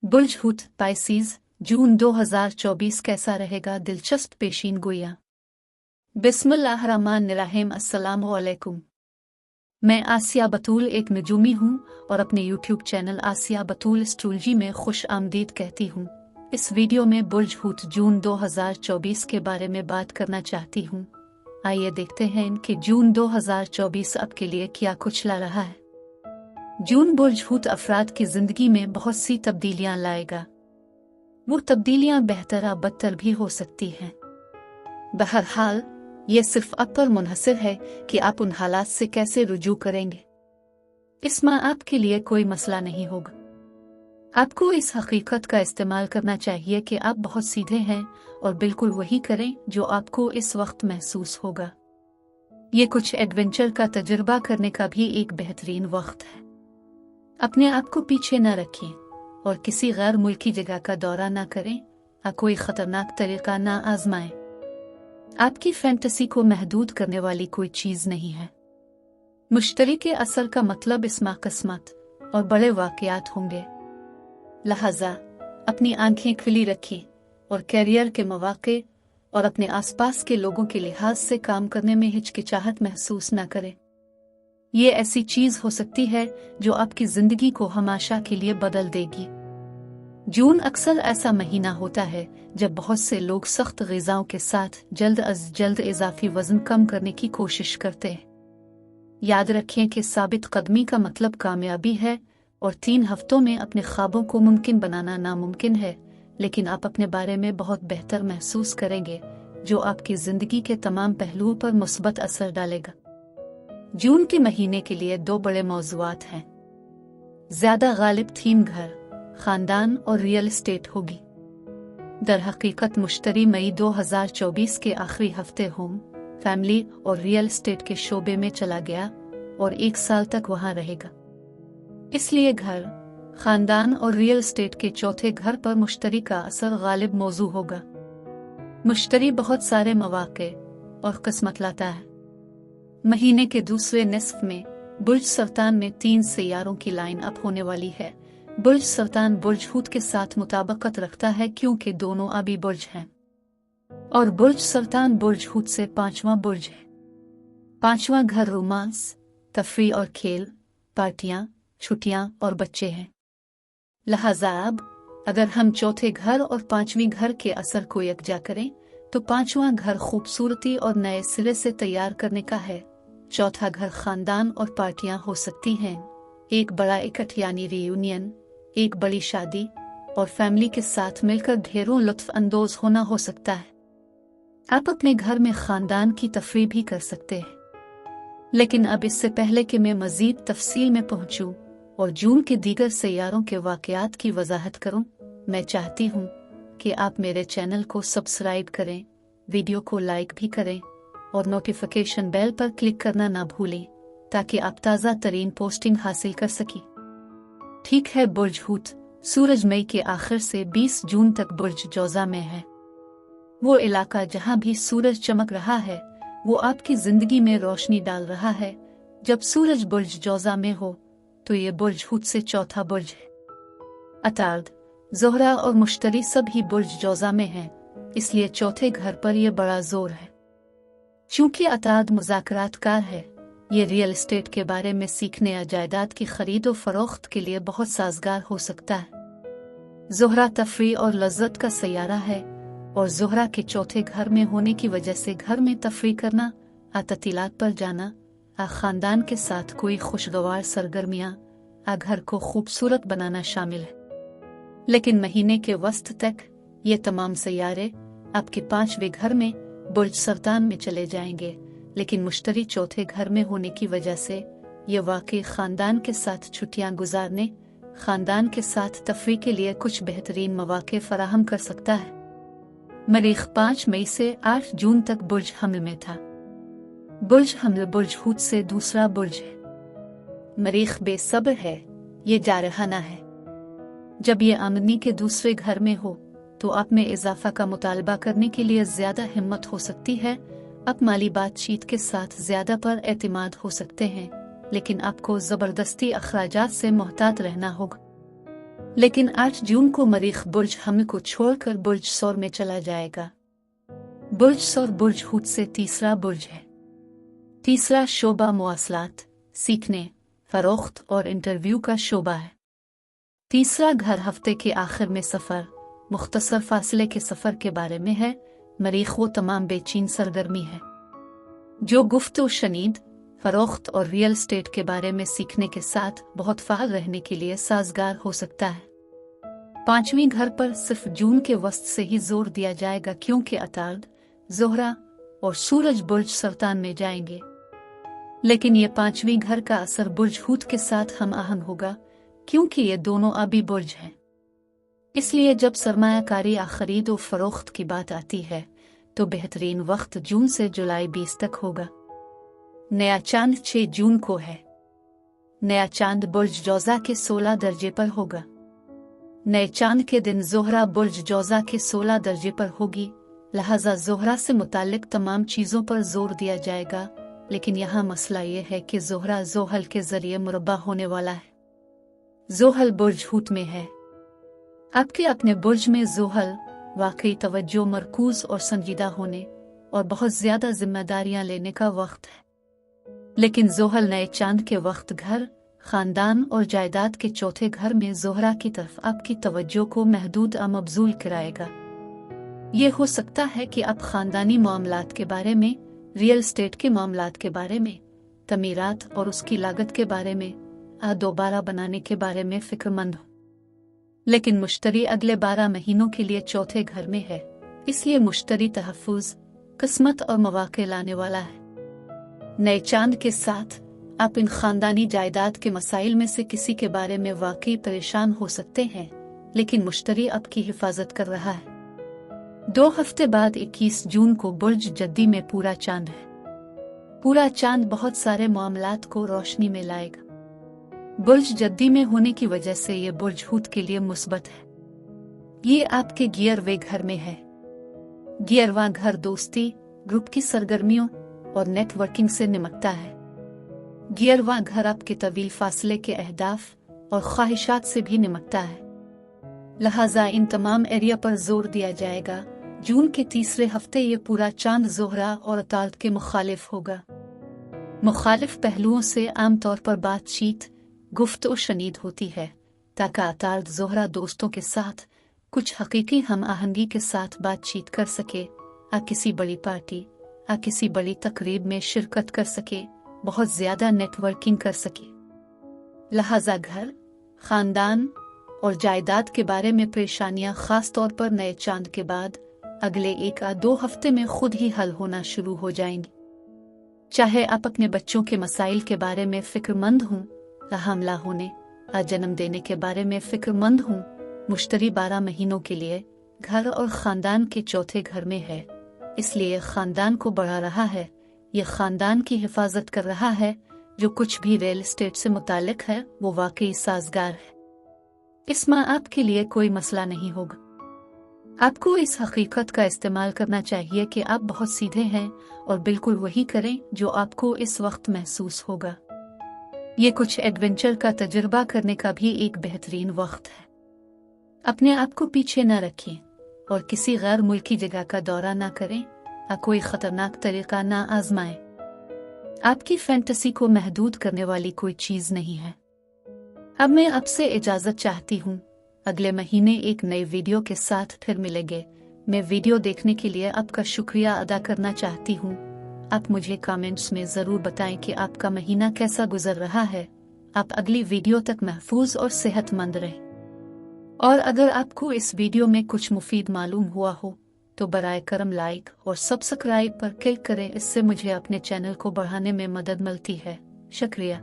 बुर्ज हूत Pisces जून 2024 कैसा रहेगा? दिलचस्प पेशीन गोइयां। बिस्मिल्लाहिर्रहमानिर्रहीम। अस्सलामु अलैकुम। मैं आसिया बतूल एक नजूमी हूँ और अपने यूट्यूब चैनल आसिया बतूल एस्ट्रोलॉजी में खुश आमदीद कहती हूँ। इस वीडियो में बुर्ज हूत जून 2024 के बारे में बात करना चाहती हूँ। आइए देखते हैं कि जून 2024 आपके लिए क्या कुछ ला रहा है। जून बुर्ज हूत अफराद की जिंदगी में बहुत सी तब्दीलियां लाएगा। वो तब्दीलियां बेहतर या बदतर भी हो सकती हैं। बहरहाल ये सिर्फ आप पर मुनहसर है कि आप उन हालात से कैसे रुजू करेंगे। इसमें आपके लिए कोई मसला नहीं होगा। आपको इस हकीकत का इस्तेमाल करना चाहिए कि आप बहुत सीधे हैं और बिल्कुल वही करें जो आपको इस वक्त महसूस होगा। ये कुछ एडवेंचर का तजुर्बा करने का भी एक बेहतरीन वक्त है। अपने आप को पीछे न रखें और किसी गैर मुल्की जगह का दौरा न करें या कोई खतरनाक तरीका न आजमाएं। आपकी फैंटेसी को महदूद करने वाली कोई चीज नहीं है। मुश्तरी के असर का मतलब इसमें किस्मत और बड़े वाकयात होंगे। लिहाजा अपनी आंखें खुली रखें और कैरियर के मौके और अपने आसपास के लोगों के लिहाज से काम करने में हिचकिचाहट महसूस न करें। ये ऐसी चीज हो सकती है जो आपकी जिंदगी को हमेशा के लिए बदल देगी। जून अक्सर ऐसा महीना होता है जब बहुत से लोग सख्त ग़िज़ाओं के साथ जल्द अज जल्द इजाफी वजन कम करने की कोशिश करते हैं। याद रखें कि साबित कदमी का मतलब कामयाबी है और 3 हफ्तों में अपने ख्वाबों को मुमकिन बनाना नामुमकिन है, लेकिन आप अपने बारे में बहुत बेहतर महसूस करेंगे जो आपकी जिंदगी के तमाम पहलुओं पर मुस्बत असर डालेगा। जून के महीने के लिए 2 बड़े मौज़ूआत हैं। ज्यादा गालिब थीम घर, खानदान और रियल एस्टेट होगी। दर हकीकत मुश्तरी मई 2024 के आखिरी हफ्ते होम, फैमिली और रियल एस्टेट के शोबे में चला गया और 1 साल तक वहां रहेगा। इसलिए घर, खानदान और रियल एस्टेट के चौथे घर पर मुश्तरी का असर गालिब मौजू होगा। मुश्तरी बहुत सारे मौके और किस्मत लाता है। महीने के दूसरे निस्फ में बुर्ज सरतान में 3 सियारों की लाइन अप होने वाली है। बुर्ज सरतान बुर्ज हूत के साथ मुताबिकत रखता है क्योंकि दोनों आबी बुर्ज हैं और बुर्ज सरतान बुर्ज हूत से 5वां बुर्ज है। 5वां घर रोमांस, तफरी और खेल, पार्टियां, छुट्टियां और बच्चे हैं। लिहाजा अब अगर हम चौथे घर और 5वीं घर के असर को यकजा करें तो 5वां घर खूबसूरती और नए सिरे से तैयार करने का है। चौथा घर खानदान और पार्टियां हो सकती हैं। एक बड़ा इकट्ठ यानी रियूनियन, एक बड़ी शादी और फैमिली के साथ मिलकर ढेरों लुत्फ अंदोज होना हो सकता है। आप अपने घर में खानदान की तफरीह भी कर सकते हैं। लेकिन अब इससे पहले कि मैं मजीद तफसील में पहुंचूं और जून के दीगर सैयारों के वाकयात की वजाहत करूं, मैं चाहती हूं कि आप मेरे चैनल को सब्सक्राइब करें, वीडियो को लाइक भी करें और नोटिफिकेशन बेल पर क्लिक करना ना भूलें ताकि आप ताज़ा तरीन पोस्टिंग हासिल कर सकें। ठीक है, बुर्ज हूत सूरज मई के आखिर से 20 जून तक बुर्ज जौज़ा में है। वो इलाका जहां भी सूरज चमक रहा है वो आपकी जिंदगी में रोशनी डाल रहा है। जब सूरज बुर्ज जौज़ा में हो तो ये बुर्ज हूत से चौथा बुर्ज है। अतार्द, ज़ोहरा और मुश्तरी सभी बुर्ज जौज़ा में हैं, इसलिए चौथे घर पर यह बड़ा जोर है। चूंकि अतार्द मुज़ाकरातकार है, ये रियल एस्टेट के बारे में सीखने या जायदाद की खरीदो फरोख्त के लिए बहुत साजगार हो सकता है। ज़ोहरा तफरी और लज्जत का सैयारा है और ज़ोहरा के चौथे घर में होने की वजह से घर में तफरी करना, ततीलात पर जाना, खानदान के साथ कोई खुशगवार सरगर्मियां, घर को खूबसूरत बनाना शामिल है। लेकिन महीने के वस्त तक ये तमाम सैयारे आपके 5वें घर में बुर्ज सरतान में चले जाएंगे, लेकिन मुश्तरी चौथे घर में होने की वजह से ये वाकई खानदान के साथ छुट्टियां गुजारने, खानदान के साथ तफरी के लिए कुछ बेहतरीन मौके फराहम कर सकता है। मरीख 5 मई से 8 जून तक बुर्ज हमल में था। बुर्ज हमल बुर्ज हूत से दूसरा बुर्ज है। मरीख बेसब्र है, ये जारहाना है। जब ये आमदनी के दूसरे घर में हो तो आप में इजाफा का मुतालबा करने के लिए ज्यादा हिम्मत हो सकती है। आप माली बातचीत के साथ ज्यादा पर एतमाद हो सकते हैं, लेकिन आपको जबरदस्ती अखराजात से मोहतात रहना होगा। लेकिन 8 जून को मरीख बुर्ज हम को छोड़कर बुर्ज सौर में चला जाएगा। बुर्ज सौर बुर्ज हूत से तीसरा बुर्ज है। तीसरा शोबा मवासलात, सीखने, फरोख्त और इंटरव्यू का शोबा है। तीसरा घर हफ्ते के आखिर में सफ़र, मुख्तसर फासले के सफ़र के बारे में है। मरीख वो तमाम बेचैन सरगर्मी है जो गुफ्तगू शनीद, फरोख्त और रियल एस्टेट के बारे में सीखने के साथ बहुत फाल रहने के लिए साजगार हो सकता है। 5वीं घर पर सिर्फ जून के वस्त से ही जोर दिया जाएगा क्योंकि अतार्द, ज़ोहरा और सूरज बुर्ज सरतान में जाएंगे। लेकिन ये 5वीं घर का असर बुर्ज हूत के साथ हम आहंग होगा क्योंकि ये दोनों आबी बुर्ज हैं। इसलिए जब सरमायाकारी या खरीद और फरोख्त की बात आती है तो बेहतरीन वक्त जून से जुलाई 20 तक होगा। नया चांद 6 जून को है। नया चांद बुर्ज जौजा के 16 दर्जे पर होगा। नए चांद के दिन ज़ोहरा बुर्ज जौजा के 16 दर्जे पर होगी, लिहाजा ज़ोहरा से मुतालिक तमाम चीज़ों पर जोर दिया जाएगा। लेकिन यहाँ मसला ये है कि ज़ोहरा ज़ोहल के जरिए मुरब्बा होने वाला है। ज़ोहल बुर्ज हूत में है। आपके अपने बुर्ज में ज़ोहल वाकई तवज्जो मरकूज और संजीदा होने और बहुत ज़्यादा जिम्मेदारियां लेने का वक्त है। लेकिन ज़ोहल नए चांद के वक्त घर, ख़ानदान और जायदाद के चौथे घर में ज़ोहरा की तरफ आपकी तवज्जो को महदूद मबजूल कराएगा। ये हो सकता है कि आप ख़ानदानी मामलात के बारे में, रियल एस्टेट के मामलात के बारे में, तमीरात और उसकी लागत के बारे में, दोबारा बनाने के बारे में फ़िक्रमंद हो। लेकिन मुश्तरी अगले 12 महीनों के लिए चौथे घर में है, इसलिए मुश्तरी तहफ़्फ़ुज़, किस्मत और मौक़े लाने वाला है। नए चांद के साथ आप इन ख़ानदानी जायदाद के मसाइल में से किसी के बारे में वाकई परेशान हो सकते हैं, लेकिन मुश्तरी आपकी हिफाजत कर रहा है। 2 हफ्ते बाद 21 जून को बुर्ज जद्दी में पूरा चांद है। पूरा चांद बहुत सारे मामलात को रोशनी में लाएगा। बुर्ज जद्दी में होने की वजह से ये बुर्ज हूत के लिए मुस्बत है। ये आपके गियरवे घर में है। गियरवा घर दोस्ती, ग्रुप की सरगर्मियों और नेटवर्किंग से निमटता है। गियरवा घर आपके तवील फासले के अहदाफ और ख्वाहिशात से भी निमटता है। लिहाजा इन तमाम एरिया पर जोर दिया जाएगा। जून के तीसरे हफ्ते ये पूरा चांद ज़ोहरा और अतार्द के मुखालिफ होगा। मुखालिफ पहलुओं से आमतौर पर बातचीत, गुफ्तगू शनीद होती है ताकि अतार्द ज़ोहरा दोस्तों के साथ कुछ हकीकी हम आहंगी के साथ बातचीत कर सके, किसी बड़ी पार्टी, किसी बड़ी तकरीब में शिरकत कर सके, बहुत ज़्यादा नेटवर्किंग कर सके। लिहाजा घर, ख़ानदान और जायदाद के बारे में परेशानियां ख़ास तौर पर नए चांद के बाद अगले 1 या 2 हफ्ते में खुद ही हल होना शुरू हो जाएंगी। चाहे आप अपने बच्चों के मसाइल के बारे में फ़िक्रमंद हों, हमला होने या जन्म देने के बारे में फ़िक्रमंद हों, मुश्तरी 12 महीनों के लिए घर और ख़ानदान के चौथे घर में है, इसलिए ख़ानदान को बढ़ा रहा है। ये ख़ानदान की हिफाजत कर रहा है। जो कुछ भी रियल एस्टेट से मुतालिक है वो वाकई साजगार है। इसमें आपके लिए कोई मसला नहीं होगा। आपको इस हकीकत का इस्तेमाल करना चाहिए कि आप बहुत सीधे हैं और बिल्कुल वही करें जो आपको इस वक्त महसूस होगा। ये कुछ एडवेंचर का तजुर्बा करने का भी एक बेहतरीन वक्त है। अपने आप को पीछे न रखें और किसी गैर मुल्की जगह का दौरा ना करें, कोई ख़तरनाक तरीका ना आजमाएं। आपकी फैंटेसी को महदूद करने वाली कोई चीज़ नहीं है। अब मैं आपसे इजाज़त चाहती हूँ। अगले महीने एक नए वीडियो के साथ फिर मिलेंगे। मैं वीडियो देखने के लिए आपका शुक्रिया अदा करना चाहती हूँ। आप मुझे कमेंट्स में ज़रूर बताएं कि आपका महीना कैसा गुजर रहा है। आप अगली वीडियो तक महफूज और सेहतमंद रहें। और अगर आपको इस वीडियो में कुछ मुफीद मालूम हुआ हो तो बराए करम लाइक और सब्सक्राइब पर क्लिक करें। इससे मुझे अपने चैनल को बढ़ाने में मदद मिलती है। शुक्रिया।